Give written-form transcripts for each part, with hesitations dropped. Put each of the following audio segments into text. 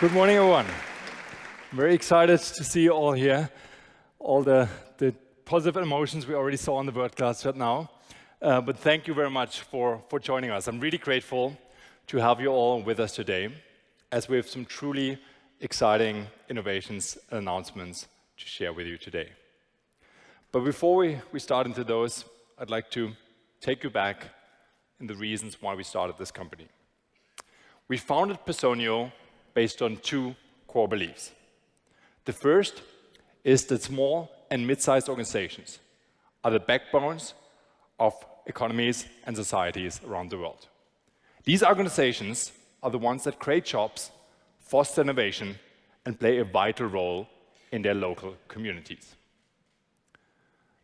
Good morning, everyone. I'm very excited to see you all here. All the positive emotions we already saw on the broadcast right now. But thank you very much for joining us. I'm really grateful to have you all with us today, as we have some truly exciting innovations and announcements to share with you today. But before we start into those, I'd like to take you back in the reasons why we started this company. We founded Personio based on two core beliefs. The first is that small and mid-sized organizations are the backbones of economies and societies around the world. These organizations are the ones that create jobs, foster innovation, and play a vital role in their local communities.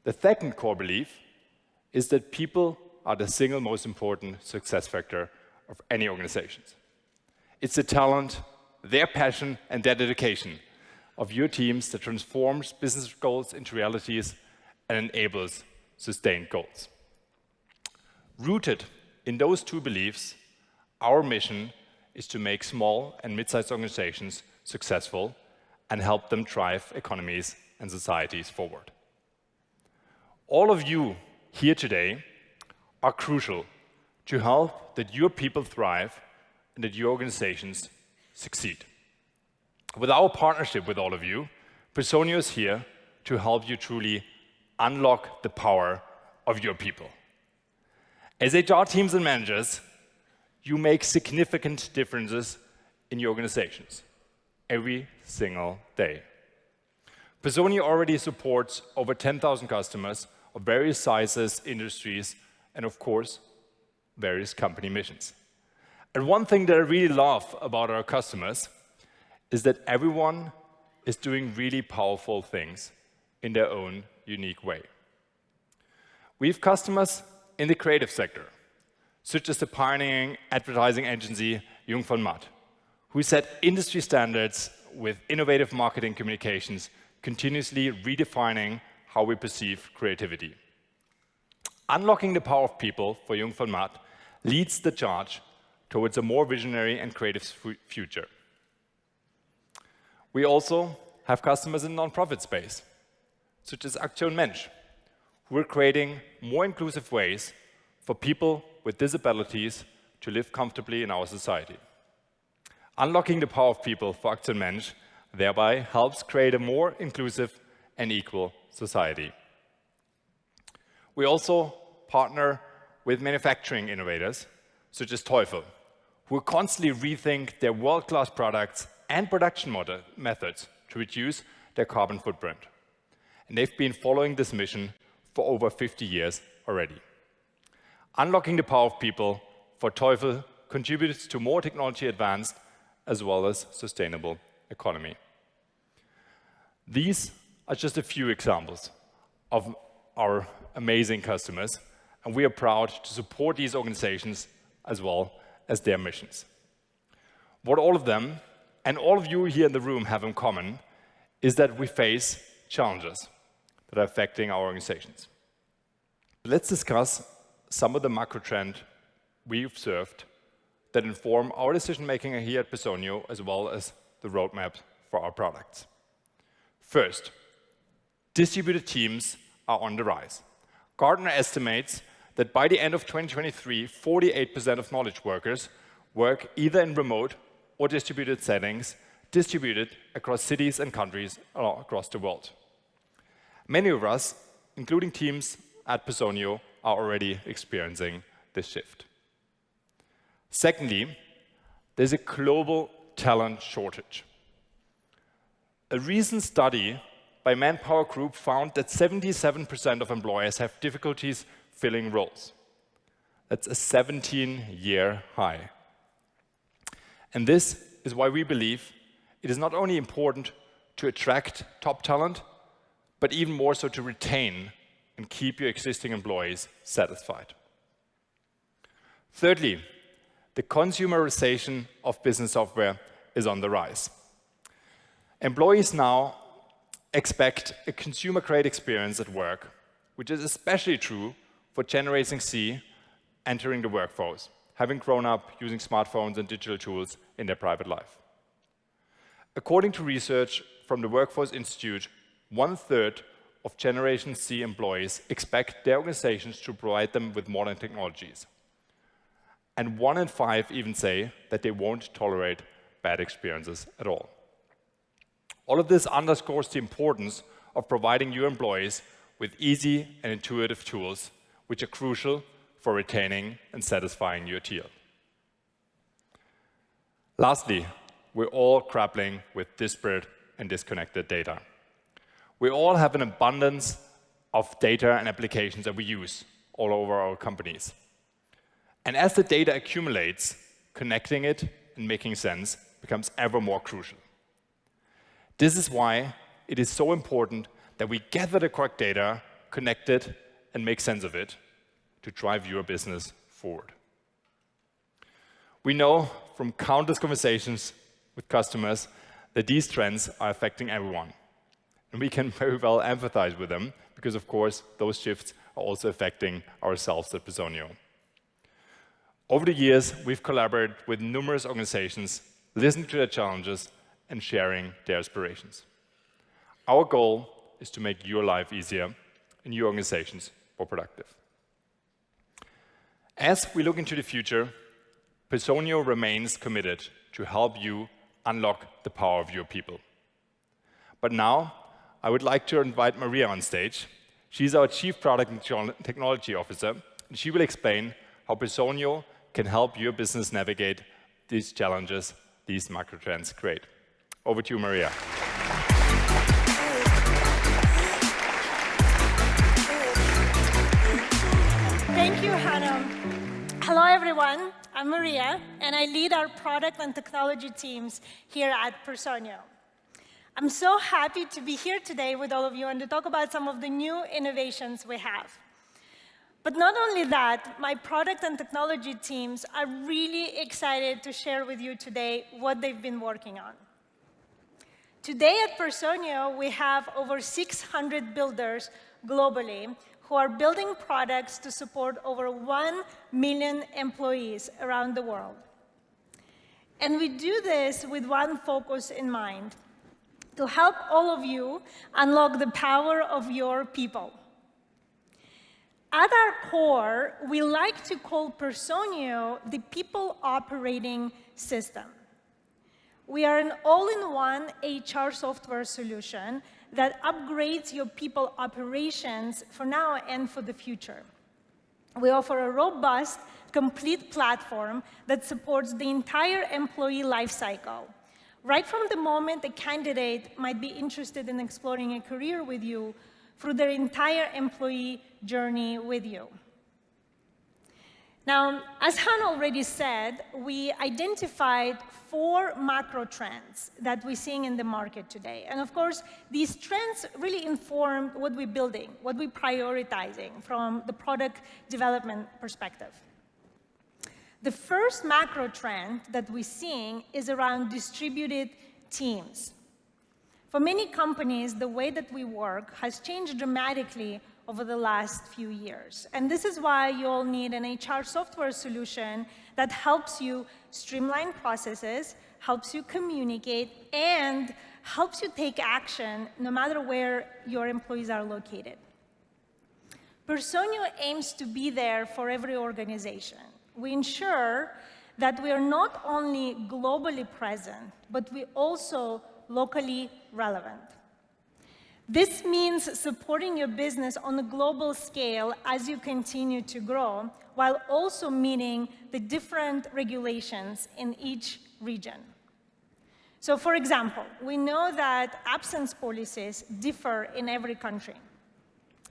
The second core belief is that people are the single most important success factor of any organizations. It's the talent, their passion, and their dedication of your teams that transforms business goals into realities and enables sustained goals. Rooted in those two beliefs, our mission is to make small and mid-sized organizations successful and help them drive economies and societies forward. All of you here today are crucial to help that your people thrive and that your organizations succeed. With our partnership with all of you, Personio is here to help you truly unlock the power of your people. As HR teams and managers, you make significant differences in your organizations every single day. Personio already supports over 10,000 customers of various sizes, industries, and of course, various company missions. And one thing that I really love about our customers is that everyone is doing really powerful things in their own unique way. We have customers in the creative sector, such as the pioneering advertising agency Jung von Matt, who set industry standards with innovative marketing communications, continuously redefining how we perceive creativity. Unlocking the power of people for Jung von Matt leads the charge towards a more visionary and creative future. We also have customers in the nonprofit space, such as Aktion Mensch, who are creating more inclusive ways for people with disabilities to live comfortably in our society. Unlocking the power of people for Aktion Mensch thereby helps create a more inclusive and equal society. We also partner with manufacturing innovators, such as Teufel, who constantly rethink their world-class products and production methods to reduce their carbon footprint. And they've been following this mission for over 50 years already. Unlocking the power of people for Teufel contributes to more technology advanced as well as sustainable economy. These are just a few examples of our amazing customers, and we are proud to support these organizations as well as their missions. What all of them and all of you here in the room have in common is that we face challenges that are affecting our organizations. Let's discuss some of the macro trends we observed that inform our decision-making here at Personio, as well as the roadmap for our products. First, distributed teams are on the rise. Gartner estimates that by the end of 2023, 48% of knowledge workers work either in remote or distributed settings, distributed across cities and countries across the world. Many of us, including teams at Personio, are already experiencing this shift. Secondly, there's a global talent shortage. A recent study by Manpower Group found that 77% of employers have difficulties filling roles. That's a 17-year high. And this is why we believe it is not only important to attract top talent, but even more so to retain and keep your existing employees satisfied. Thirdly, the consumerization of business software is on the rise. Employees now expect a consumer-grade experience at work, which is especially true for Generation Z entering the workforce, having grown up using smartphones and digital tools in their private life. According to research from the Workforce Institute, 1/3 of Generation Z employees expect their organizations to provide them with modern technologies. And 1 in 5 even say that they won't tolerate bad experiences at all. All of this underscores the importance of providing your employees with easy and intuitive tools, which are crucial for retaining and satisfying your team. Lastly, we're all grappling with disparate and disconnected data. We all have an abundance of data and applications that we use all over our companies. And as the data accumulates, connecting it and making sense becomes ever more crucial. This is why it is so important that we gather the correct data, connect it, and make sense of it to drive your business forward. We know from countless conversations with customers that these trends are affecting everyone. And we can very well empathize with them because, of course, those shifts are also affecting ourselves at Personio. Over the years, we've collaborated with numerous organizations, listening to their challenges and sharing their aspirations. Our goal is to make your life easier and your organizations more productive. As we look into the future, Personio remains committed to help you unlock the power of your people. But now, I would like to invite Maria on stage. She's our Chief Product and Technology Officer, and she will explain how Personio can help your business navigate these challenges these macro trends create. Over to you, Maria. Thank you, Hanno. Hello, everyone. I'm Maria, and I lead our product and technology teams here at Personio. I'm so happy to be here today with all of you and to talk about some of the new innovations we have. But not only that, my product and technology teams are really excited to share with you today what they've been working on. Today at Personio, we have over 600 builders globally who are building products to support over 1 million employees around the world. And we do this with one focus in mind: to help all of you unlock the power of your people. At our core, we like to call Personio the people operating system. We are an all-in-one HR software solution that upgrades your people operations for now and for the future. We offer a robust, complete platform that supports the entire employee lifecycle, right from the moment a candidate might be interested in exploring a career with you, through their entire employee journey with you. Now, as Han already said, we identified 4 macro trends that we're seeing in the market today. And of course, these trends really inform what we're building, what we're prioritizing from the product development perspective. The first macro trend that we're seeing is around distributed teams. For many companies, the way that we work has changed dramatically over the last few years. And this is why you all need an HR software solution that helps you streamline processes, helps you communicate, and helps you take action no matter where your employees are located. Personio aims to be there for every organization. We ensure that we are not only globally present, but we also locally relevant. This means supporting your business on a global scale as you continue to grow, while also meeting the different regulations in each region. So for example, we know that absence policies differ in every country.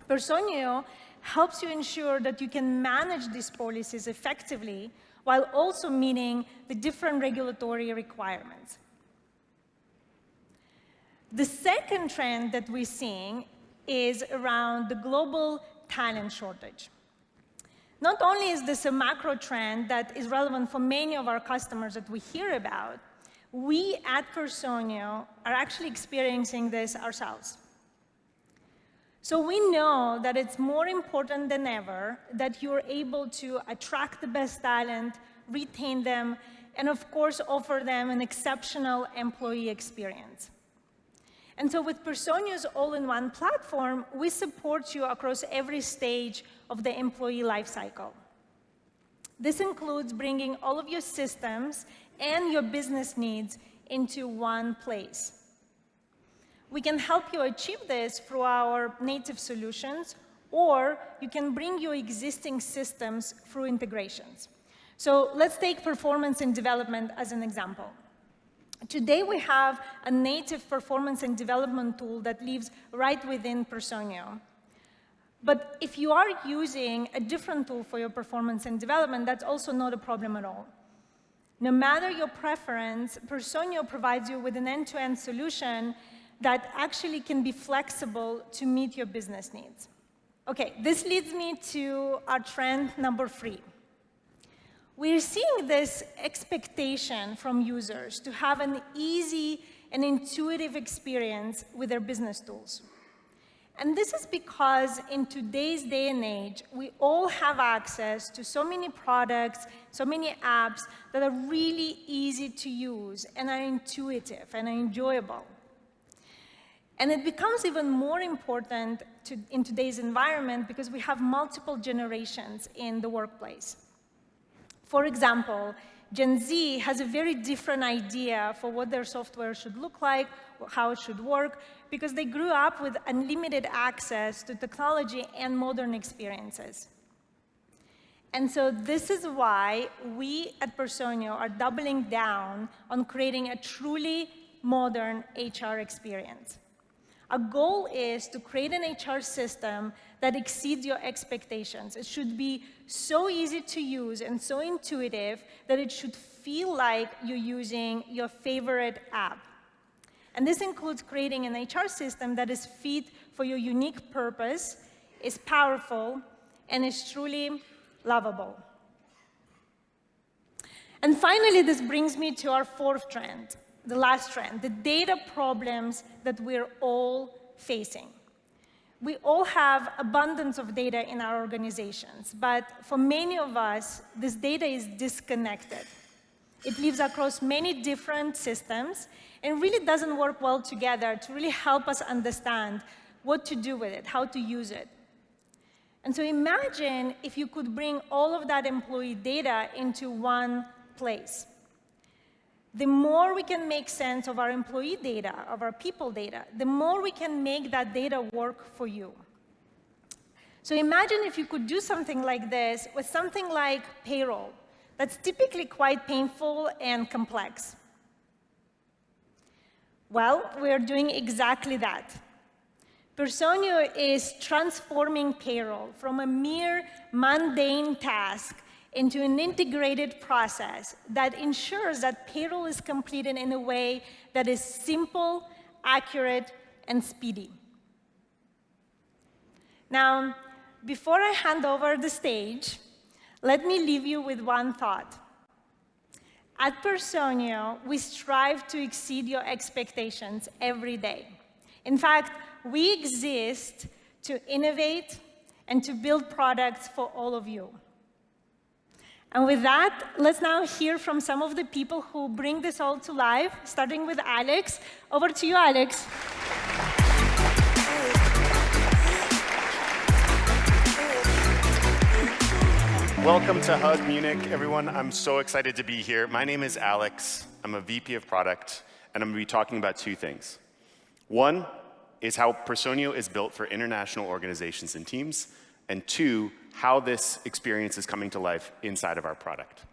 Personio helps you ensure that you can manage these policies effectively while also meeting the different regulatory requirements. The second trend that we're seeing is around the global talent shortage. Not only is this a macro trend that is relevant for many of our customers that we hear about, we at Personio are actually experiencing this ourselves. So we know that it's more important than ever that you're able to attract the best talent, retain them, and of course, offer them an exceptional employee experience. And so with Personio's all-in-one platform, we support you across every stage of the employee lifecycle. This includes bringing all of your systems and your business needs into one place. We can help you achieve this through our native solutions, or you can bring your existing systems through integrations. So let's take performance and development as an example. Today, we have a native performance and development tool that lives right within Personio. But if you are using a different tool for your performance and development, that's also not a problem at all. No matter your preference, Personio provides you with an end-to-end solution that actually can be flexible to meet your business needs. OK, this leads me to our trend number 3. We're seeing this expectation from users to have an easy and intuitive experience with their business tools. And this is because in today's day and age, we all have access to so many products, so many apps that are really easy to use and are intuitive and are enjoyable. And it becomes even more important in today's environment because we have multiple generations in the workplace. For example, Gen Z has a very different idea for what their software should look like, how it should work, because they grew up with unlimited access to technology and modern experiences. And so this is why we at Personio are doubling down on creating a truly modern HR experience. Our goal is to create an HR system that exceeds your expectations. It should be so easy to use and so intuitive that it should feel like you're using your favorite app. And this includes creating an HR system that is fit for your unique purpose, is powerful, and is truly lovable. And finally, this brings me to our 4th trend. The last trend, the data problems that we're all facing. We all have abundance of data in our organizations, but for many of us, this data is disconnected. It lives across many different systems and really doesn't work well together to really help us understand what to do with it, how to use it. And so imagine if you could bring all of that employee data into one place. The more we can make sense of our employee data, of our people data, the more we can make that data work for you. So imagine if you could do something like this with something like payroll. That's typically quite painful and complex. Well, we're doing exactly that. Personio is transforming payroll from a mere mundane task into an integrated process that ensures that payroll is completed in a way that is simple, accurate, and speedy. Now, before I hand over the stage, let me leave you with one thought. At Personio, we strive to exceed your expectations every day. In fact, we exist to innovate and to build products for all of you. And with that, let's now hear from some of the people who bring this all to life, starting with Alex. Over to you, Alex. Welcome to Hug Munich, everyone. I'm so excited to be here. My name is Alex. I'm a VP of Product, and I'm going to be talking about 2 things. One is how Personio is built for international organizations and teams, and 2, how this experience is coming to life inside of our product.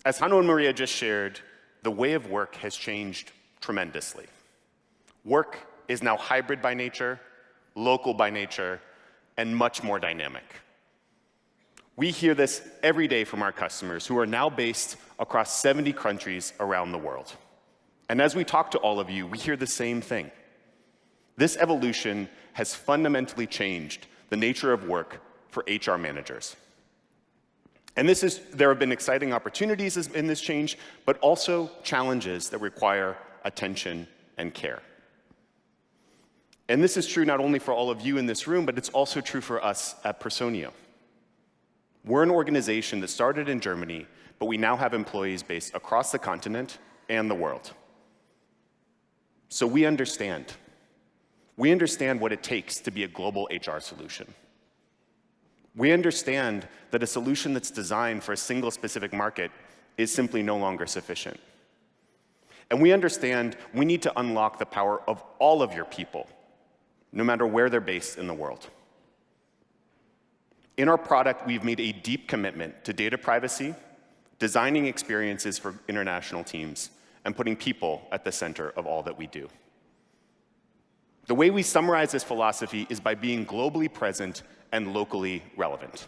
As Hanno and Maria just shared, the way of work has changed tremendously. Work is now hybrid by nature, local by nature, and much more dynamic. We hear this every day from our customers who are now based across 70 countries around the world. And as we talk to all of you, we hear the same thing. This evolution has fundamentally changed the nature of work for HR managers. And there have been exciting opportunities in this change, but also challenges that require attention and care. And this is true not only for all of you in this room, but it's also true for us at Personio. We're an organization that started in Germany but we now have employees based across the continent and the world. So we understand. We understand what it takes to be a global HR solution. We understand that a solution that's designed for a single specific market is simply no longer sufficient. And we understand we need to unlock the power of all of your people, no matter where they're based in the world. In our product, we've made a deep commitment to data privacy, designing experiences for international teams, and putting people at the center of all that we do. The way we summarize this philosophy is by being globally present and locally relevant.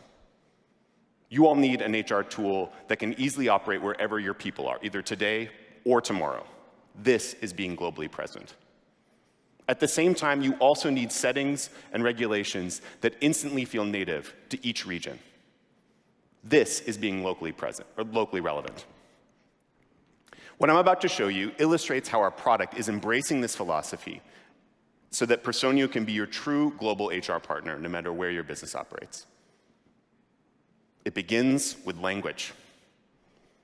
You all need an HR tool that can easily operate wherever your people are, either today or tomorrow. This is being globally present. At the same time, you also need settings and regulations that instantly feel native to each region. This is being locally present, or locally relevant. What I'm about to show you illustrates how our product is embracing this philosophy so that Personio can be your true global HR partner, no matter where your business operates. It begins with language.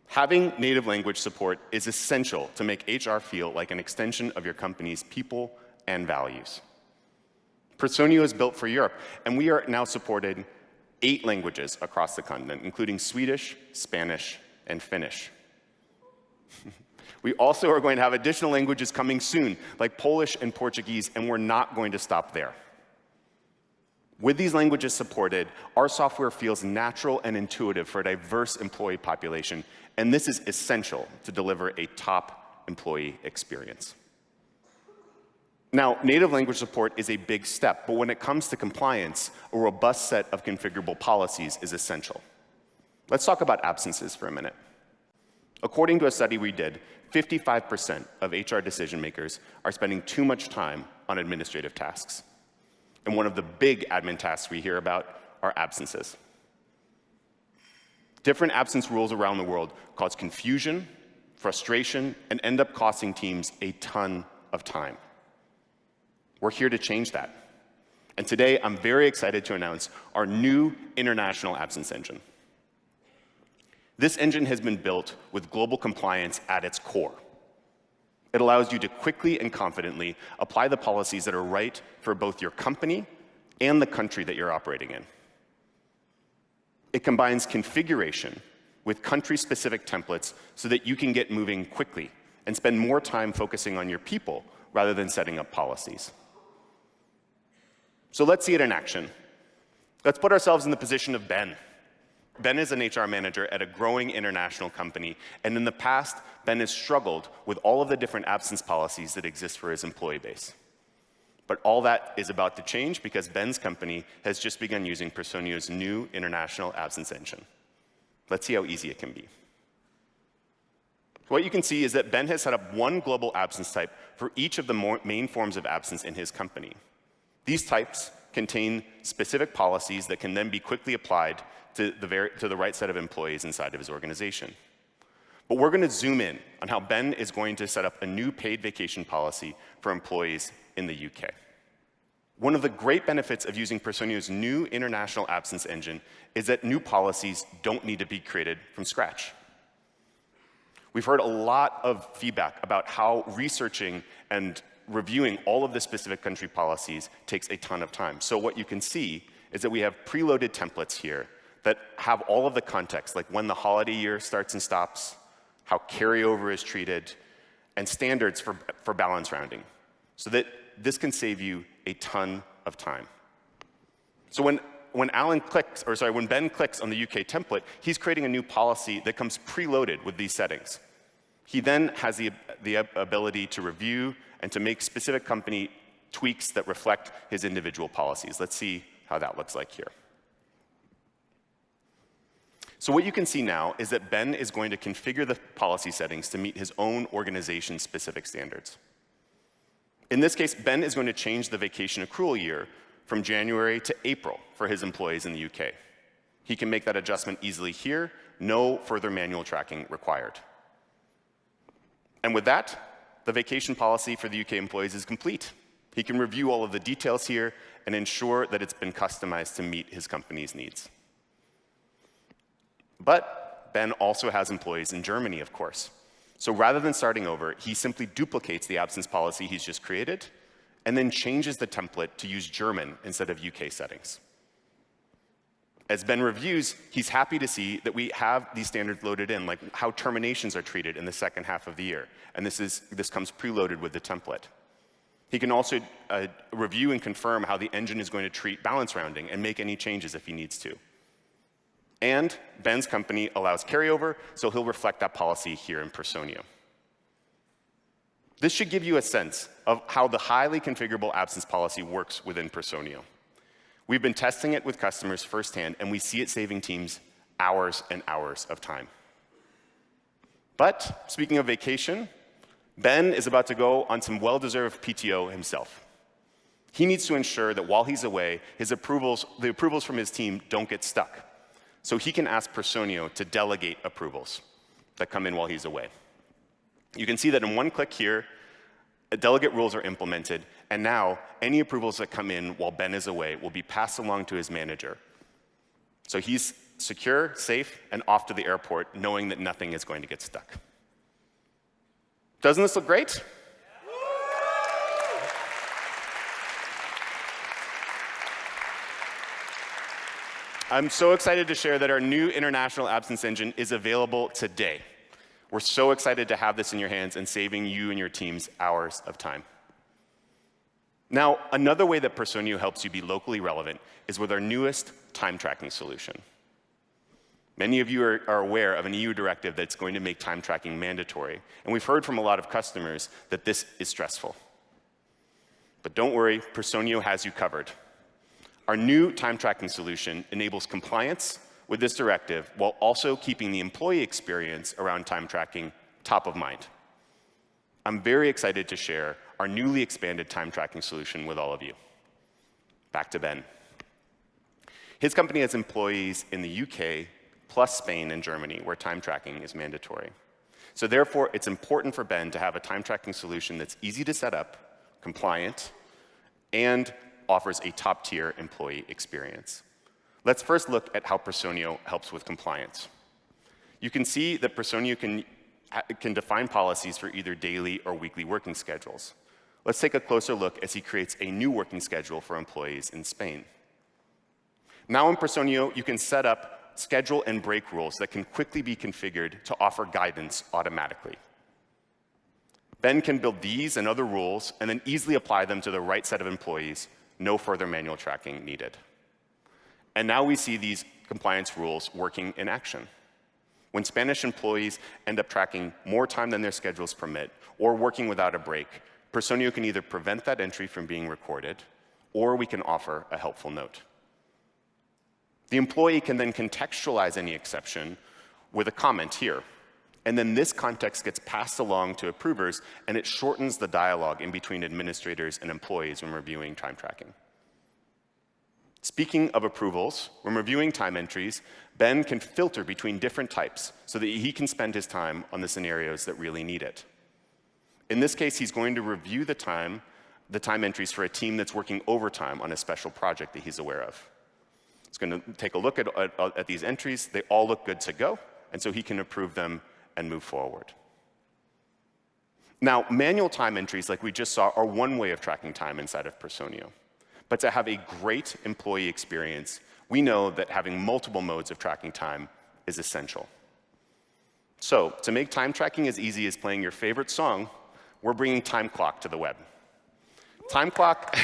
Having native language support is essential to make HR feel like an extension of your company's people and values. Personio is built for Europe, and we are now supported 8 languages across the continent, including Swedish, Spanish, and Finnish. We also are going to have additional languages coming soon, like Polish and Portuguese, and we're not going to stop there. With these languages supported, our software feels natural and intuitive for a diverse employee population, and this is essential to deliver a top employee experience. Now, native language support is a big step, but when it comes to compliance, a robust set of configurable policies is essential. Let's talk about absences for a minute. According to a study we did, 55% of HR decision makers are spending too much time on administrative tasks. And one of the big admin tasks we hear about are absences. Different absence rules around the world cause confusion, frustration, and end up costing teams a ton of time. We're here to change that. And today, I'm very excited to announce our new international absence engine. This engine has been built with global compliance at its core. It allows you to quickly and confidently apply the policies that are right for both your company and the country that you're operating in. It combines configuration with country-specific templates so that you can get moving quickly and spend more time focusing on your people rather than setting up policies. So let's see it in action. Let's put ourselves in the position of Ben. Ben is an HR manager at a growing international company, and in the past, Ben has struggled with all of the different absence policies that exist for his employee base. But all that is about to change because Ben's company has just begun using Personio's new international absence engine. Let's see how easy it can be. What you can see is that Ben has set up one global absence type for each of the main forms of absence in his company. These types contain specific policies that can then be quickly applied to the right set of employees inside of his organization. But we're going to zoom in on how Ben is going to set up a new paid vacation policy for employees in the UK. One of the great benefits of using Personio's new international absence engine is that new policies don't need to be created from scratch. We've heard a lot of feedback about how researching and reviewing all of the specific country policies takes a ton of time. So what you can see is that we have preloaded templates here that have all of the context, like when the holiday year starts and stops, how carryover is treated, and standards for balance rounding, so that this can save you a ton of time. So when Ben clicks on the UK template, he's creating a new policy that comes preloaded with these settings. He then has the ability to review and to make specific company tweaks that reflect his individual policies. Let's see how that looks like here. So what you can see now is that Ben is going to configure the policy settings to meet his own organization's specific standards. In this case, Ben is going to change the vacation accrual year from January to April for his employees in the UK. He can make that adjustment easily here, no further manual tracking required. And with that, the vacation policy for the UK employees is complete. He can review all of the details here and ensure that it's been customized to meet his company's needs. But Ben also has employees in Germany, of course. So rather than starting over, he simply duplicates the absence policy he's just created and then changes the template to use German instead of UK settings. As Ben reviews, he's happy to see that we have these standards loaded in, like how terminations are treated in the second half of the year. And this comes preloaded with the template. He can also review and confirm how the engine is going to treat balance rounding and make any changes if he needs to. And Ben's company allows carryover, so he'll reflect that policy here in Personio. This should give you a sense of how the highly configurable absence policy works within Personio. We've been testing it with customers firsthand, and we see it saving teams hours and hours of time. But speaking of vacation, Ben is about to go on some well-deserved PTO himself. He needs to ensure that while he's away, the approvals from his team don't get stuck. So he can ask Personio to delegate approvals that come in while he's away. You can see that in one click here, delegate rules are implemented, and now any approvals that come in while Ben is away will be passed along to his manager. So he's secure, safe, and off to the airport, knowing that nothing is going to get stuck. Doesn't this look great? I'm so excited to share that our new international absence engine is available today. We're so excited to have this in your hands and saving you and your teams hours of time. Now, another way that Personio helps you be locally relevant is with our newest time tracking solution. Many of you are aware of an EU directive that's going to make time tracking mandatory, and we've heard from a lot of customers that this is stressful. But don't worry, Personio has you covered. Our new time tracking solution enables compliance with this directive while also keeping the employee experience around time tracking top of mind. I'm very excited to share our newly expanded time tracking solution with all of you. Back to Ben. His company has employees in the UK, plus Spain and Germany, where time tracking is mandatory. So therefore, it's important for Ben to have a time tracking solution that's easy to set up, compliant, and offers a top-tier employee experience. Let's first look at how Personio helps with compliance. You can see that Personio can define policies for either daily or weekly working schedules. Let's take a closer look as he creates a new working schedule for employees in Spain. Now in Personio, you can set up schedule and break rules that can quickly be configured to offer guidance automatically. Ben can build these and other rules and then easily apply them to the right set of employees. No further manual tracking needed. And now we see these compliance rules working in action. When Spanish employees end up tracking more time than their schedules permit or working without a break, Personio can either prevent that entry from being recorded, or we can offer a helpful note. The employee can then contextualize any exception with a comment here. And then this context gets passed along to approvers, and it shortens the dialogue in between administrators and employees when reviewing time tracking. Speaking of approvals, when reviewing time entries, Ben can filter between different types so that he can spend his time on the scenarios that really need it. In this case, he's going to review the time entries for a team that's working overtime on a special project that he's aware of. He's going to take a look at these entries. They all look good to go, and so he can approve them and move forward. Now, manual time entries, like we just saw, are one way of tracking time inside of Personio. But to have a great employee experience, we know that having multiple modes of tracking time is essential. So, to make time tracking as easy as playing your favorite song, we're bringing Time Clock to the web. Time Clock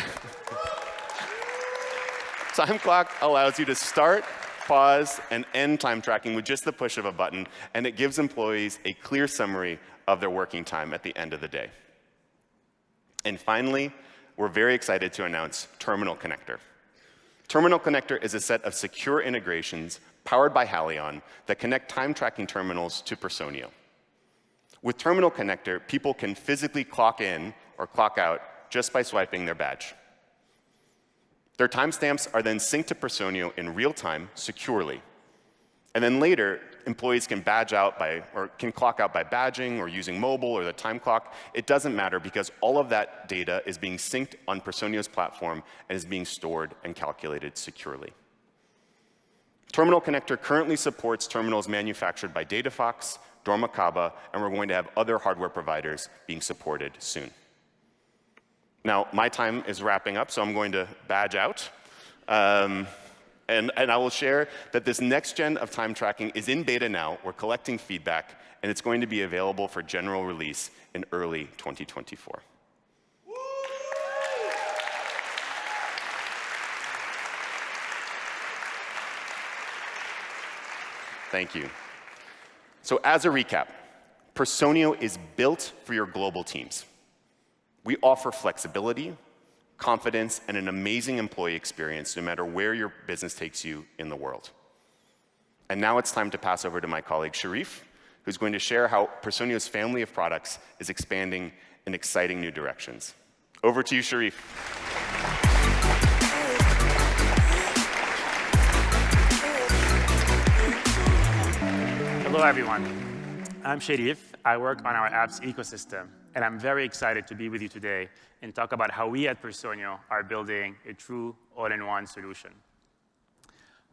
allows you to start, pause, and end time tracking with just the push of a button, and it gives employees a clear summary of their working time at the end of the day. And finally, we're very excited to announce Terminal Connector. Terminal Connector is a set of secure integrations powered by Halion that connect time tracking terminals to Personio. With Terminal Connector, people can physically clock in or clock out just by swiping their badge. Their timestamps are then synced to Personio in real time, securely. And then later, employees can can clock out by badging or using mobile or the time clock. It doesn't matter because all of that data is being synced on Personio's platform and is being stored and calculated securely. Terminal Connector currently supports terminals manufactured by DataFox, Dormakaba, and we're going to have other hardware providers being supported soon. Now, my time is wrapping up, so I'm going to badge out. And I will share that this next gen of time tracking is in beta now. We're collecting feedback, and it's going to be available for general release in early 2024. Thank you. So as a recap, Personio is built for your global teams. We offer flexibility, confidence, and an amazing employee experience no matter where your business takes you in the world. And now it's time to pass over to my colleague Sharif, who's going to share how Personio's family of products is expanding in exciting new directions. Over to you, Sharif. Hello, everyone. I'm Sharif. I work on our apps ecosystem, and I'm very excited to be with you today and talk about how we at Personio are building a true all-in-one solution.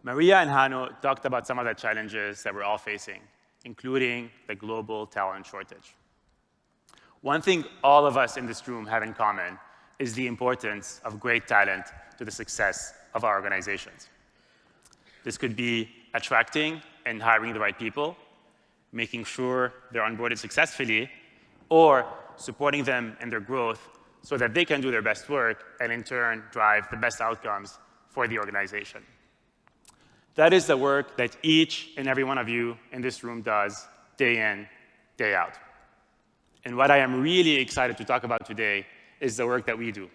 Maria and Hanno talked about some of the challenges that we're all facing, including the global talent shortage. One thing all of us in this room have in common is the importance of great talent to the success of our organizations. This could be attracting and hiring the right people, making sure they're onboarded successfully, or supporting them in their growth so that they can do their best work and in turn drive the best outcomes for the organization. That is the work that each and every one of you in this room does day in, day out. And what I am really excited to talk about today is the work that we do,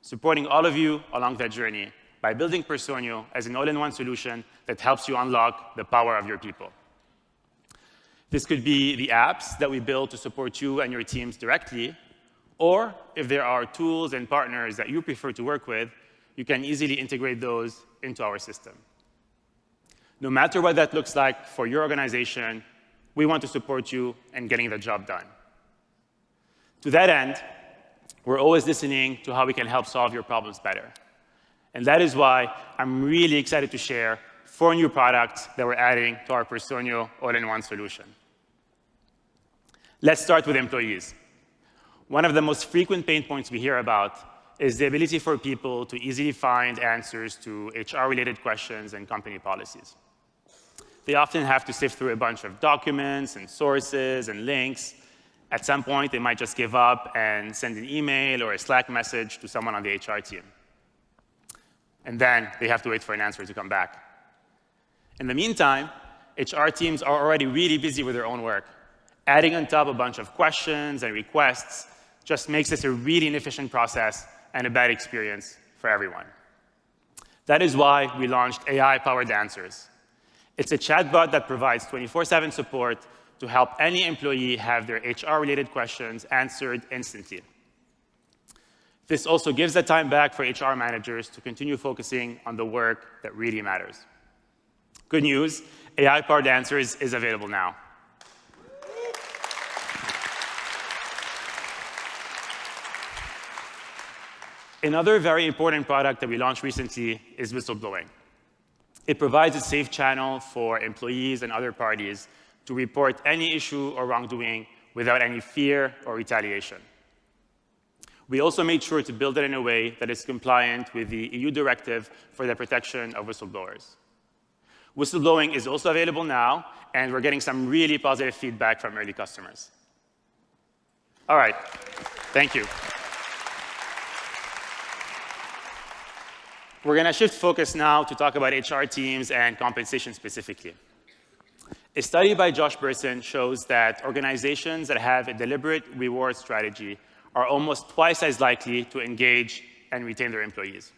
supporting all of you along that journey by building Personio as an all-in-one solution that helps you unlock the power of your people. This could be the apps that we build to support you and your teams directly, or if there are tools and partners that you prefer to work with, you can easily integrate those into our system. No matter what that looks like for your organization, we want to support you in getting the job done. To that end, we're always listening to how we can help solve your problems better. And that is why I'm really excited to share 4 new products that we're adding to our Personio all-in-one solution. Let's start with employees. One of the most frequent pain points we hear about is the ability for people to easily find answers to HR-related questions and company policies. They often have to sift through a bunch of documents and sources and links. At some point, they might just give up and send an email or a Slack message to someone on the HR team. And then they have to wait for an answer to come back. In the meantime, HR teams are already really busy with their own work. Adding on top a bunch of questions and requests just makes this a really inefficient process and a bad experience for everyone. That is why we launched AI-powered answers. It's a chatbot that provides 24/7 support to help any employee have their HR-related questions answered instantly. This also gives the time back for HR managers to continue focusing on the work that really matters. Good news, AI-powered answers is available now. Another very important product that we launched recently is whistleblowing. It provides a safe channel for employees and other parties to report any issue or wrongdoing without any fear or retaliation. We also made sure to build it in a way that is compliant with the EU directive for the protection of whistleblowers. Whistleblowing is also available now, and we're getting some really positive feedback from early customers. All right, thank you. We're going to shift focus now to talk about HR teams and compensation specifically. A study by Josh Burson shows that organizations that have a deliberate reward strategy are almost twice as likely to engage and retain their employees,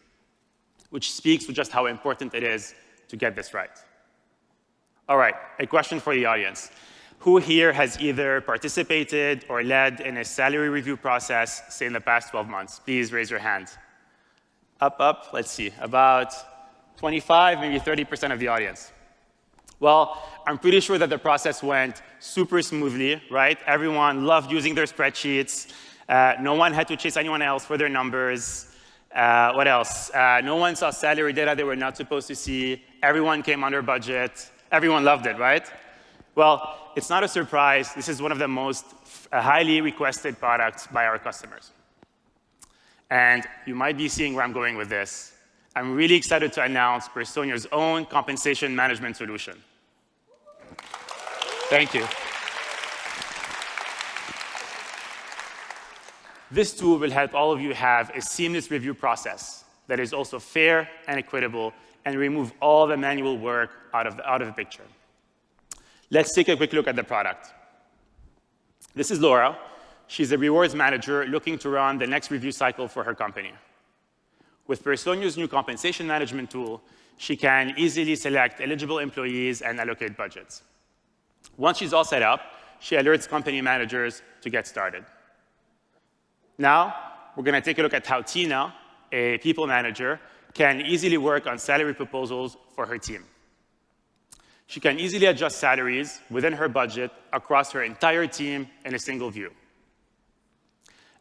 which speaks to just how important it is to get this right. All right, a question for the audience. Who here has either participated or led in a salary review process, say, in the past 12 months? Please raise your hand. Up, let's see, about 25, maybe 30% of the audience. Well, I'm pretty sure that the process went super smoothly, right? Everyone loved using their spreadsheets. No one had to chase anyone else for their numbers. What else? No one saw salary data they were not supposed to see. Everyone came under budget. Everyone loved it, right? Well, it's not a surprise. This is one of the most highly requested products by our customers. And you might be seeing where I'm going with this. I'm really excited to announce Personio's own compensation management solution. Thank you. This tool will help all of you have a seamless review process that is also fair and equitable and remove all the manual work out of the picture. Let's take a quick look at the product. This is Laura. She's a rewards manager looking to run the next review cycle for her company. With Personio's new compensation management tool, she can easily select eligible employees and allocate budgets. Once she's all set up, she alerts company managers to get started. Now, we're going to take a look at how Tina, a people manager, can easily work on salary proposals for her team. She can easily adjust salaries within her budget across her entire team in a single view.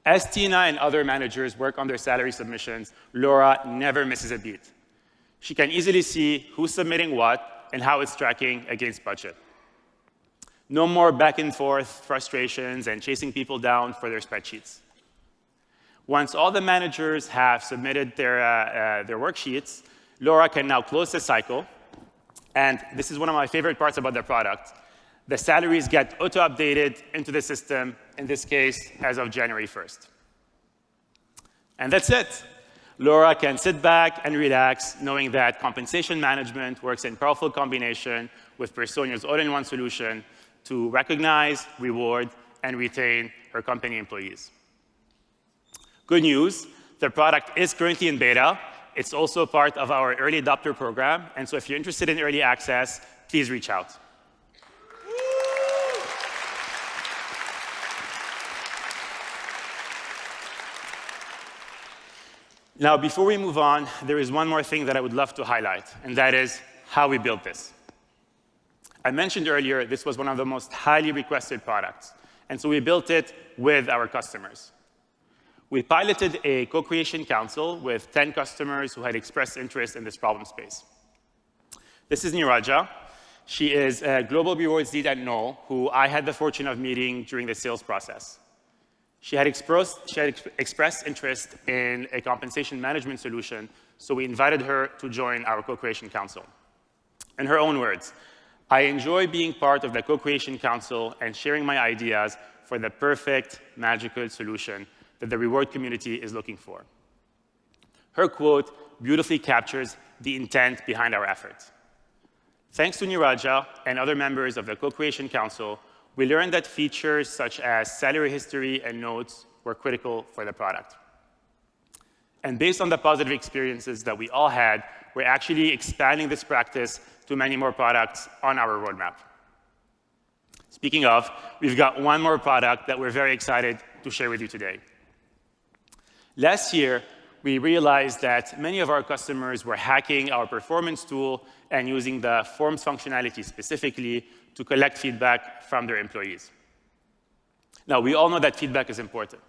As Tina and other managers work on their salary submissions, Laura never misses a beat. She can easily see who's submitting what and how it's tracking against budget. No more back and forth frustrations and chasing people down for their spreadsheets. Once all the managers have submitted their worksheets, Laura can now close the cycle. And this is one of my favorite parts about the product. The salaries get auto-updated into the system, in this case, as of January 1st. And that's it. Laura can sit back and relax, knowing that compensation management works in powerful combination with Personio's all-in-one solution to recognize, reward, and retain her company employees. Good news, the product is currently in beta. It's also part of our early adopter program, and so if you're interested in early access, please reach out. Now, before we move on, there is one more thing that I would love to highlight, and that is how we built this. I mentioned earlier this was one of the most highly requested products, and so we built it with our customers. We piloted a co-creation council with 10 customers who had expressed interest in this problem space. This is Niraja. She is a global rewards lead at Knoll, who I had the fortune of meeting during the sales process. She had expressed interest in a compensation management solution, so we invited her to join our co-creation council. In her own words, I enjoy being part of the co-creation council and sharing my ideas for the perfect, magical solution that the reward community is looking for. Her quote beautifully captures the intent behind our efforts. Thanks to Niraja and other members of the Co-Creation Council, we learned that features such as salary history and notes were critical for the product. And based on the positive experiences that we all had, we're actually expanding this practice to many more products on our roadmap. Speaking of, we've got one more product that we're very excited to share with you today. Last year, we realized that many of our customers were hacking our performance tool and using the forms functionality specifically to collect feedback from their employees. Now, we all know that feedback is important.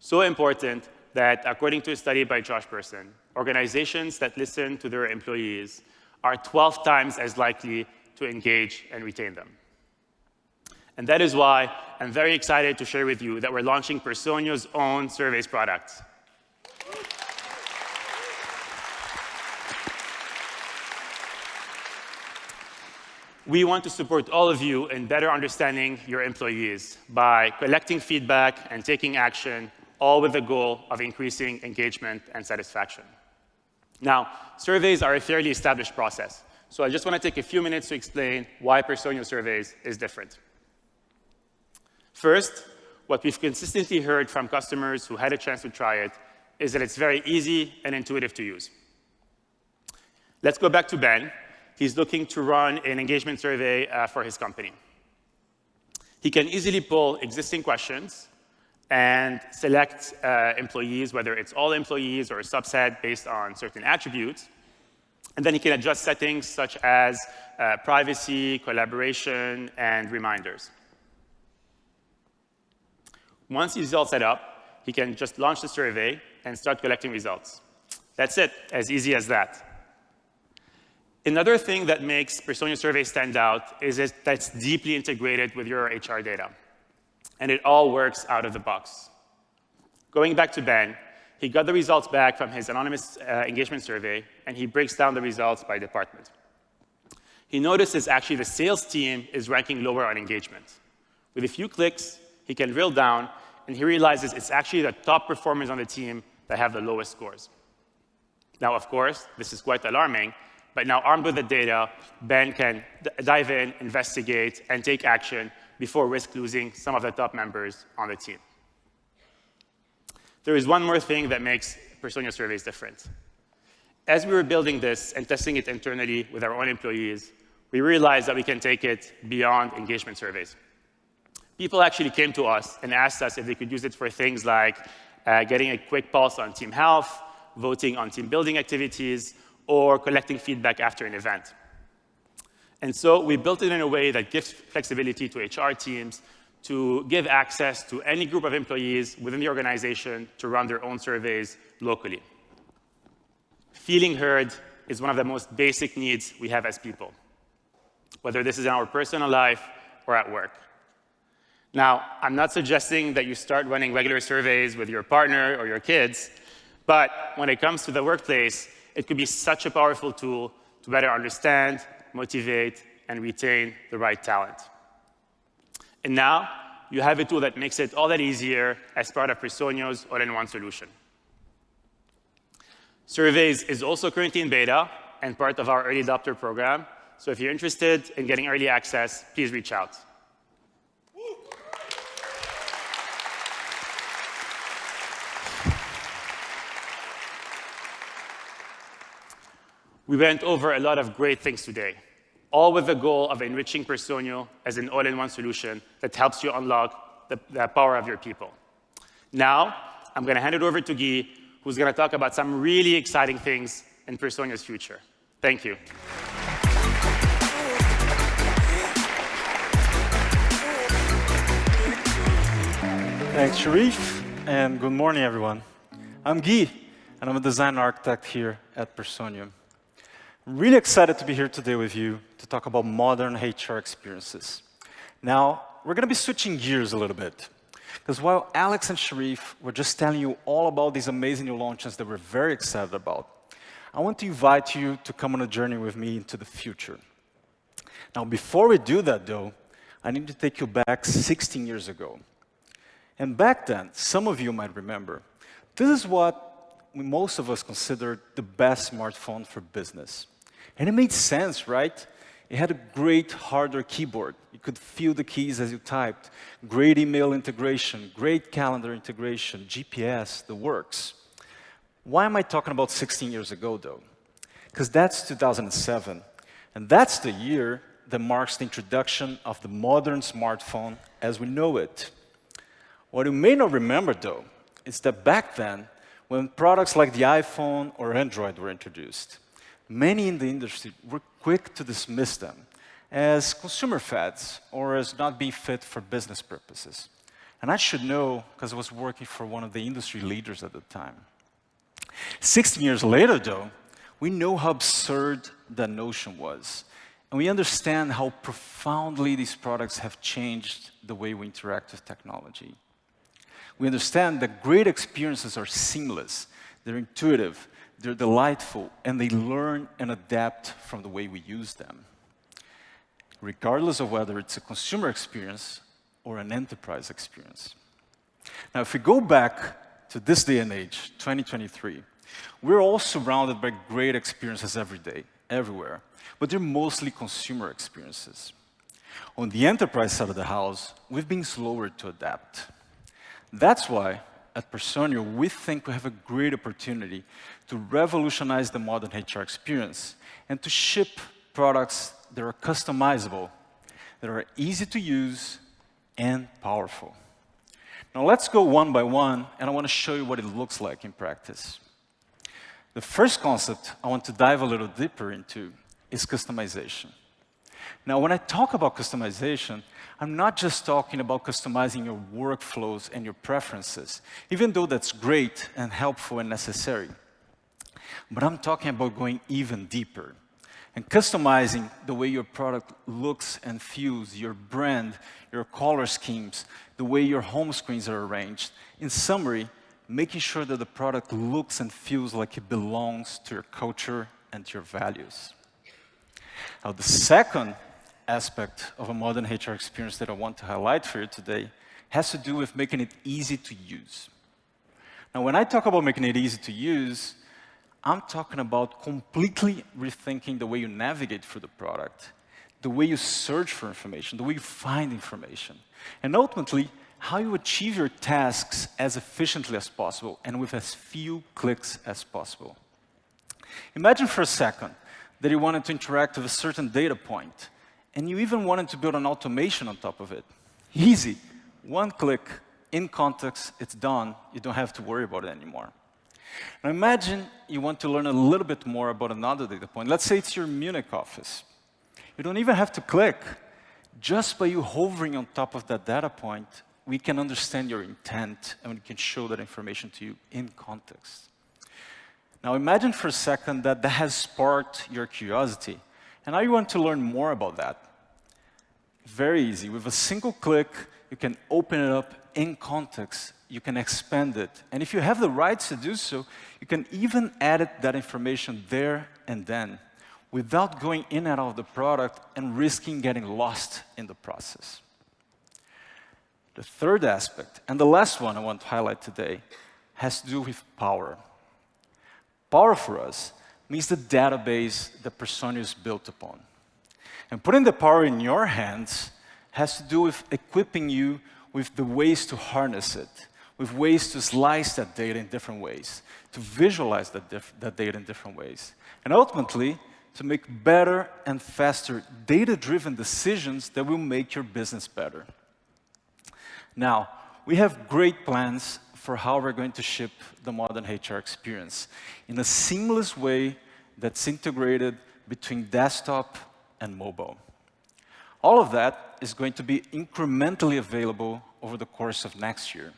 So important that, according to a study by Josh Person, organizations that listen to their employees are 12 times as likely to engage and retain them. And that is why I'm very excited to share with you that we're launching Personio's own surveys product. We want to support all of you in better understanding your employees by collecting feedback and taking action, all with the goal of increasing engagement and satisfaction. Now, surveys are a fairly established process, so I just want to take a few minutes to explain why Personio Surveys is different. First, what we've consistently heard from customers who had a chance to try it is that it's very easy and intuitive to use. Let's go back to Ben. He's looking to run an engagement survey for his company. He can easily pull existing questions and select employees, whether it's all employees or a subset based on certain attributes. And then he can adjust settings such as privacy, collaboration, and reminders. Once he's all set up, he can just launch the survey, and start collecting results. That's it, as easy as that. Another thing that makes Personio Survey stand out is that it's deeply integrated with your HR data, and it all works out of the box. Going back to Ben, he got the results back from his anonymous engagement survey, and he breaks down the results by department. He notices actually the sales team is ranking lower on engagement. With a few clicks, he can drill down, and he realizes it's actually the top performers on the team that have the lowest scores. Now, of course, this is quite alarming, but now armed with the data, Ben can dive in, investigate, and take action before risk losing some of the top members on the team. There is one more thing that makes Personio surveys different. As we were building this and testing it internally with our own employees, we realized that we can take it beyond engagement surveys. People actually came to us and asked us if they could use it for things like getting a quick pulse on team health, voting on team building activities, or collecting feedback after an event. And so we built it in a way that gives flexibility to HR teams to give access to any group of employees within the organization to run their own surveys locally. Feeling heard is one of the most basic needs we have as people, whether this is in our personal life or at work. Now, I'm not suggesting that you start running regular surveys with your partner or your kids, but when it comes to the workplace, it could be such a powerful tool to better understand, motivate, and retain the right talent. And now, you have a tool that makes it all that easier as part of Personio's all-in-one solution. Surveys is also currently in beta and part of our early adopter program. So if you're interested in getting early access, please reach out. We went over a lot of great things today, all with the goal of enriching Personio as an all-in-one solution that helps you unlock the power of your people. Now, I'm going to hand it over to Guy, who's going to talk about some really exciting things in Personio's future. Thank you. Thanks, Sharif, and good morning, everyone. I'm Guy, and I'm a design architect here at Personio. I'm really excited to be here today with you to talk about modern HR experiences. Now, we're going to be switching gears a little bit, because while Alex and Sharif were just telling you all about these amazing new launches that we're very excited about, I want to invite you to come on a journey with me into the future. Now, before we do that, though, I need to take you back 16 years ago. And back then, some of you might remember, this is what most of us considered the best smartphone for business. And it made sense, right? It had a great hardware keyboard. You could feel the keys as you typed. Great email integration, great calendar integration, GPS, the works. Why am I talking about 16 years ago, though? Because that's 2007. And that's the year that marks the introduction of the modern smartphone as we know it. What you may not remember, though, is that back then, when products like the iPhone or Android were introduced, many in the industry were quick to dismiss them as consumer fads or as not being fit for business purposes. And I should know, because I was working for one of the industry leaders at the time. 16 years later, though, we know how absurd that notion was. And we understand how profoundly these products have changed the way we interact with technology. We understand that great experiences are seamless, they're intuitive, they're delightful, and they learn and adapt from the way we use them, regardless of whether it's a consumer experience or an enterprise experience. Now, if we go back to this day and age, 2023, we're all surrounded by great experiences every day, everywhere, but they're mostly consumer experiences. On the enterprise side of the house, we've been slower to adapt. That's why, at Personio, we think we have a great opportunity to revolutionize the modern HR experience and to ship products that are customizable, that are easy to use, and powerful. Now, let's go one by one, and I want to show you what it looks like in practice. The first concept I want to dive a little deeper into is customization. Now, when I talk about customization, I'm not just talking about customizing your workflows and your preferences, even though that's great and helpful and necessary. But I'm talking about going even deeper and customizing the way your product looks and feels, your brand, your color schemes, the way your home screens are arranged. In summary, making sure that the product looks and feels like it belongs to your culture and to your values. Now, the second aspect of a modern HR experience that I want to highlight for you today has to do with making it easy to use. Now, when I talk about making it easy to use, I'm talking about completely rethinking the way you navigate through the product, the way you search for information, the way you find information, and ultimately, how you achieve your tasks as efficiently as possible and with as few clicks as possible. Imagine for a second that you wanted to interact with a certain data point, and you even wanted to build an automation on top of it. Easy. One click, in context, it's done. You don't have to worry about it anymore. Now imagine you want to learn a little bit more about another data point. Let's say it's your Munich office. You don't even have to click. Just by you hovering on top of that data point, we can understand your intent, and we can show that information to you in context. Now imagine for a second that has sparked your curiosity, and now you want to learn more about that. Very easy. With a single click, you can open it up in context. You can expand it. And if you have the rights to do so, you can even edit that information there and then without going in and out of the product and risking getting lost in the process. The third aspect, and the last one I want to highlight today, has to do with power. Power for us means the database that Personio is built upon. And putting the power in your hands has to do with equipping you with the ways to harness it, with ways to slice that data in different ways, to visualize that data in different ways, and ultimately, to make better and faster data-driven decisions that will make your business better. Now, we have great plans for how we're going to ship the modern HR experience in a seamless way that's integrated between desktop and mobile. All of that is going to be incrementally available over the course of next year.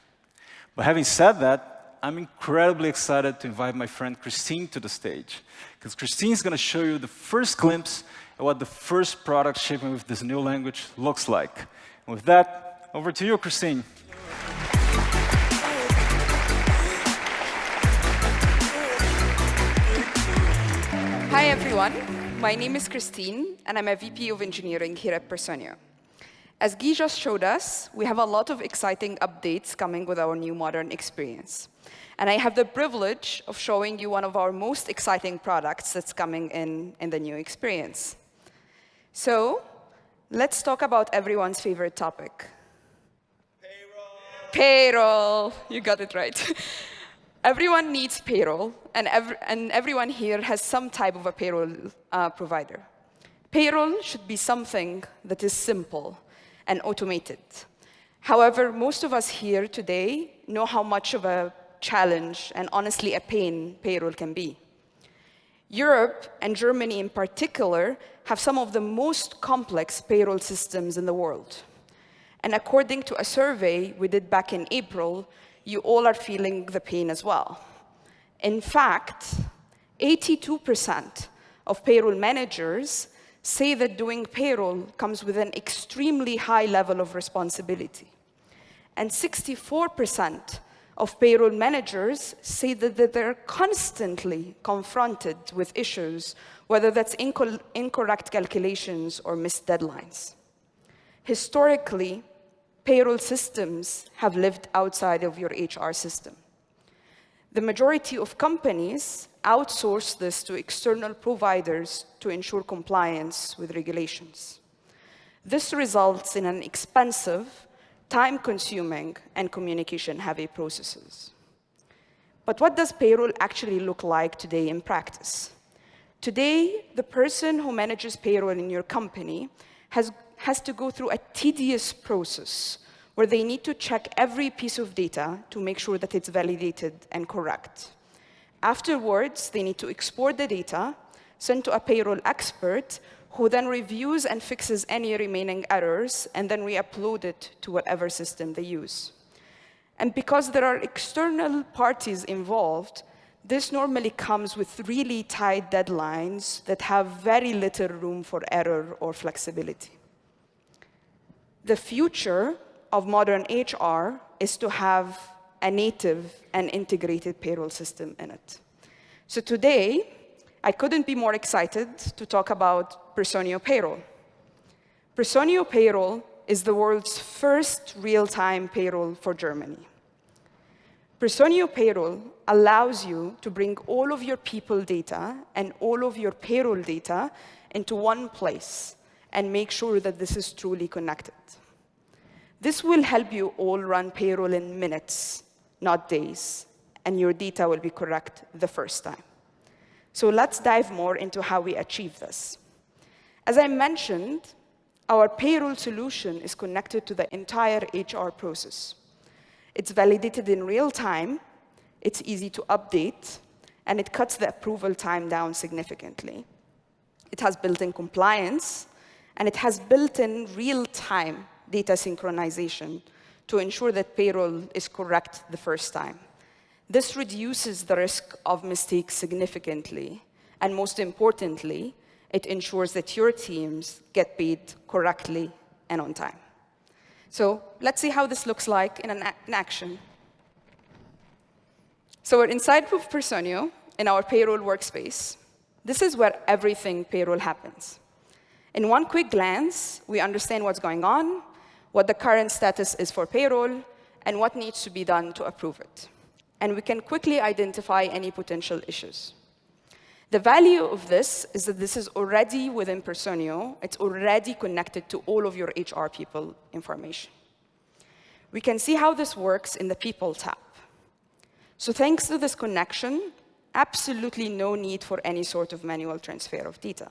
But having said that, I'm incredibly excited to invite my friend Christine to the stage, because Christine is going to show you the first glimpse of what the first product shipping with this new language looks like. And with that, over to you, Christine. Hi, everyone. My name is Christine, and I'm a VP of Engineering here at Personio. As Guy just showed us, we have a lot of exciting updates coming with our new modern experience. And I have the privilege of showing you one of our most exciting products that's coming in the new experience. So let's talk about everyone's favorite topic. Payroll. You got it right. Everyone needs payroll, and everyone here has some type of a payroll provider. Payroll should be something that is simple and automated. However, most of us here today know how much of a challenge and honestly a pain payroll can be. Europe, and Germany in particular, have some of the most complex payroll systems in the world. And according to a survey we did back in April, you all are feeling the pain as well. In fact, 82% of payroll managers say that doing payroll comes with an extremely high level of responsibility. And 64% of payroll managers say that they're constantly confronted with issues, whether that's incorrect calculations or missed deadlines. Historically, payroll systems have lived outside of your HR system. The majority of companies outsource this to external providers to ensure compliance with regulations. This results in an expensive, time-consuming, and communication-heavy processes. But what does payroll actually look like today in practice? Today, the person who manages payroll in your company has to go through a tedious process where they need to check every piece of data to make sure that it's validated and correct. Afterwards, they need to export the data, send to a payroll expert who then reviews and fixes any remaining errors and then re-upload it to whatever system they use. And because there are external parties involved, this normally comes with really tight deadlines that have very little room for error or flexibility. The future of modern HR is to have a native and integrated payroll system in it. So today, I couldn't be more excited to talk about Personio Payroll. Personio Payroll is the world's first real-time payroll for Germany. Personio Payroll allows you to bring all of your people data and all of your payroll data into one place and make sure that this is truly connected. This will help you all run payroll in minutes, not days, and your data will be correct the first time. So let's dive more into how we achieve this. As I mentioned, our payroll solution is connected to the entire HR process. It's validated in real time, it's easy to update, and it cuts the approval time down significantly. It has built-in compliance, and it has built-in real-time data synchronization to ensure that payroll is correct the first time. This reduces the risk of mistakes significantly, and most importantly, it ensures that your teams get paid correctly and on time. So let's see how this looks like in action. So we're inside of Personio in our Payroll Workspace. This is where everything payroll happens. In one quick glance, we understand what's going on, what the current status is for payroll, and what needs to be done to approve it. And we can quickly identify any potential issues. The value of this is that this is already within Personio. It's already connected to all of your HR people information. We can see how this works in the People tab. So thanks to this connection, absolutely no need for any sort of manual transfer of data.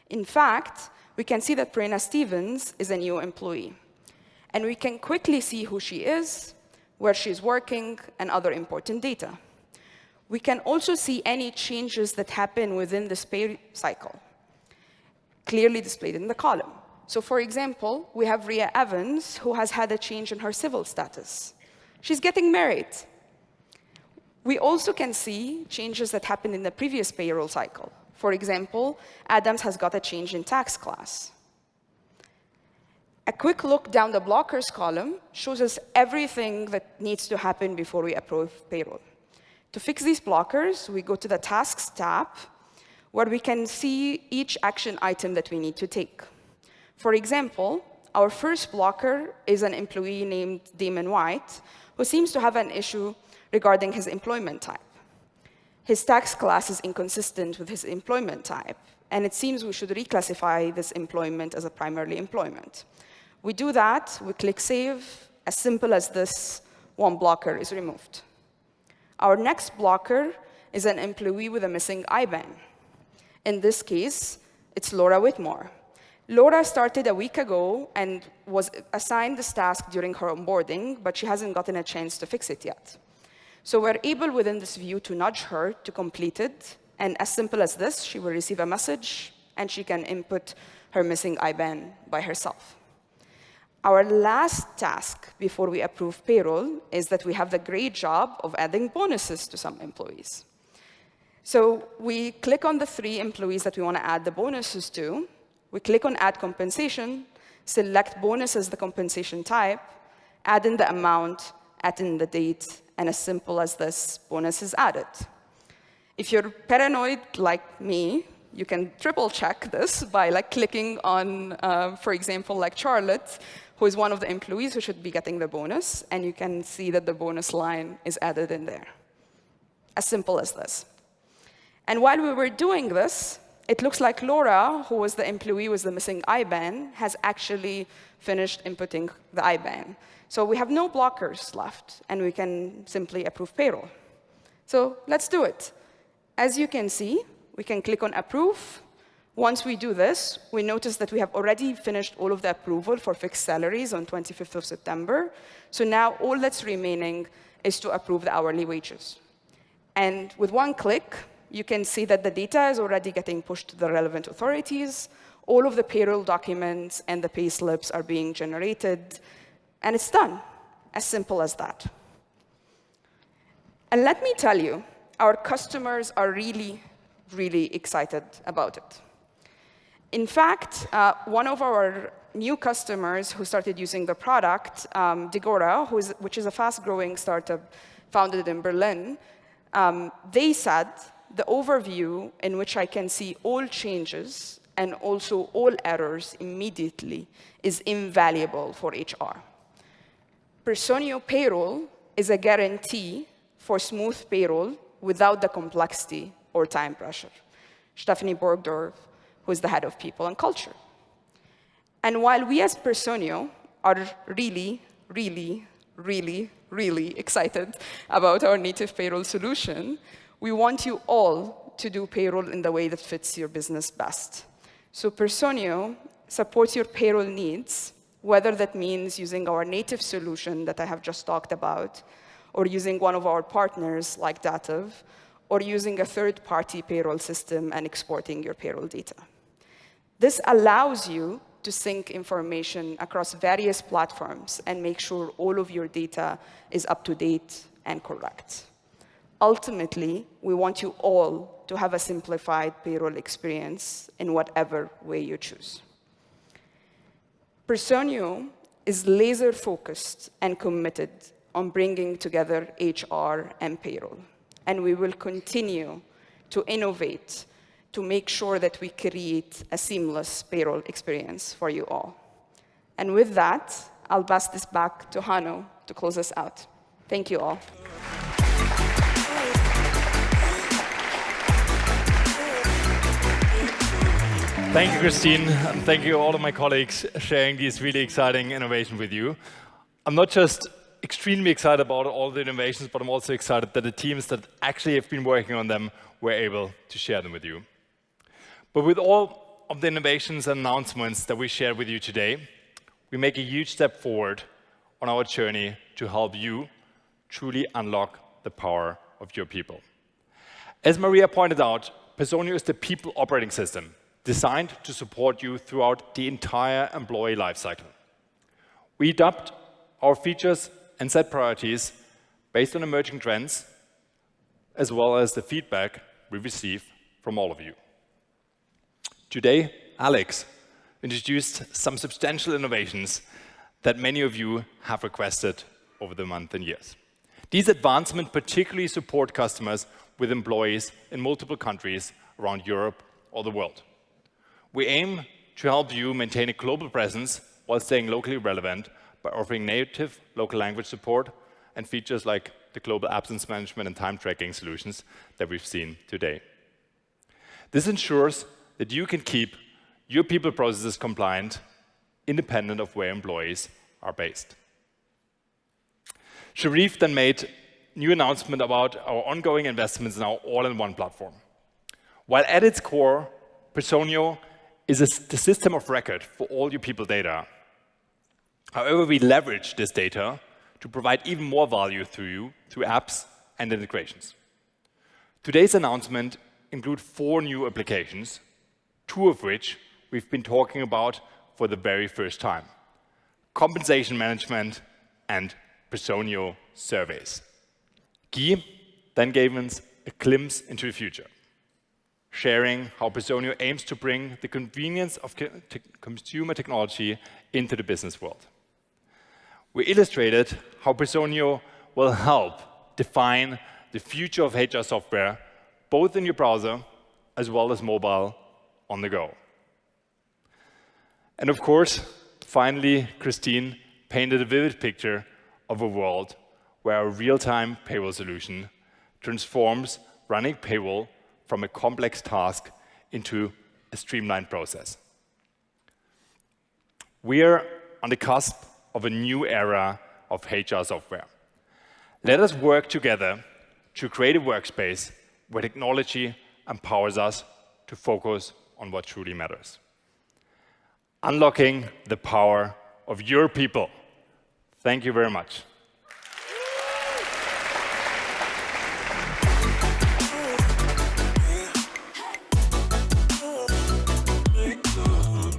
In fact, we can see that Prerna Stevens is a new employee. And we can quickly see who she is, where she's working, and other important data. We can also see any changes that happen within this pay cycle, clearly displayed in the column. So for example, we have Rhea Evans, who has had a change in her civil status. She's getting married. We also can see changes that happened in the previous payroll cycle. For example, Adams has got a change in tax class. A quick look down the blockers column shows us everything that needs to happen before we approve payroll. To fix these blockers, we go to the Tasks tab, where we can see each action item that we need to take. For example, our first blocker is an employee named Damon White, who seems to have an issue regarding his employment type. His tax class is inconsistent with his employment type, and it seems we should reclassify this employment as a primarily employment. We do that, we click Save. As simple as this, one blocker is removed. Our next blocker is an employee with a missing IBAN. In this case, it's Laura Whitmore. Laura started a week ago and was assigned this task during her onboarding, but she hasn't gotten a chance to fix it yet. So we're able within this view to nudge her to complete it, and as simple as this, she will receive a message, and she can input her missing IBAN by herself. Our last task before we approve payroll is that we have the great job of adding bonuses to some employees. So we click on the 3 employees that we want to add the bonuses to. We click on Add Compensation, select Bonus as the compensation type, add in the amount, add in the date, and as simple as this, bonus is added. If you're paranoid like me, you can triple-check this by clicking on, for example, Charlotte, who is one of the employees who should be getting the bonus, and you can see that the bonus line is added in there. As simple as this. And while we were doing this, it looks like Laura, who was the employee with the missing IBAN, has actually finished inputting the IBAN. So we have no blockers left, and we can simply approve payroll. So let's do it. As you can see, we can click on Approve. Once we do this, we notice that we have already finished all of the approval for fixed salaries on 25th of September. So now all that's remaining is to approve the hourly wages. And with one click, you can see that the data is already getting pushed to the relevant authorities. All of the payroll documents and the pay slips are being generated, and it's done. As simple as that. And let me tell you, our customers are really, really excited about it. In fact, one of our new customers who started using the product, Degora, which is a fast-growing startup founded in Berlin, they said the overview in which I can see all changes and also all errors immediately is invaluable for HR. Personio Payroll is a guarantee for smooth payroll without the complexity or time pressure. Stephanie Borgdorf, who is the head of people and culture. And while we as Personio are really, really, really, really excited about our native payroll solution, we want you all to do payroll in the way that fits your business best. So Personio supports your payroll needs, whether that means using our native solution that I have just talked about, or using one of our partners like Dativ, or using a third-party payroll system and exporting your payroll data. This allows you to sync information across various platforms and make sure all of your data is up to date and correct. Ultimately, we want you all to have a simplified payroll experience in whatever way you choose. Personio is laser-focused and committed on bringing together HR and payroll. And we will continue to innovate to make sure that we create a seamless payroll experience for you all. And with that, I'll pass this back to Hanno to close us out. Thank you all. Thank you, Christine, and thank you all of my colleagues sharing these really exciting innovations with you. I'm not just extremely excited about all the innovations, but I'm also excited that the teams that actually have been working on them were able to share them with you. But with all of the innovations and announcements that we shared with you today, we make a huge step forward on our journey to help you truly unlock the power of your people. As Maria pointed out, Personio is the people operating system designed to support you throughout the entire employee lifecycle. We adapt our features and set priorities based on emerging trends, as well as the feedback we receive from all of you. Today, Alex introduced some substantial innovations that many of you have requested over the months and years. These advancements particularly support customers with employees in multiple countries around Europe or the world. We aim to help you maintain a global presence while staying locally relevant by offering native local language support and features like the global absence management and time tracking solutions that we've seen today. This ensures that you can keep your people processes compliant, independent of where employees are based. Sharif then made a new announcement about our ongoing investments in our all-in-one platform. While at its core, Personio is the system of record for all your people data. However, we leverage this data to provide even more value through apps and integrations. Today's announcement includes 4 new applications, 2 of which we've been talking about for the very first time: compensation management and Personio surveys. Guy then gave us a glimpse into the future, sharing how Personio aims to bring the convenience of consumer technology into the business world. We illustrated how Personio will help define the future of HR software, both in your browser as well as mobile on the go. And of course, finally, Christine painted a vivid picture of a world where a real-time payroll solution transforms running payroll from a complex task into a streamlined process. We are on the cusp of a new era of HR software. Let us work together to create a workspace where technology empowers us to focus on what truly matters. Unlocking the power of your people. Thank you very much.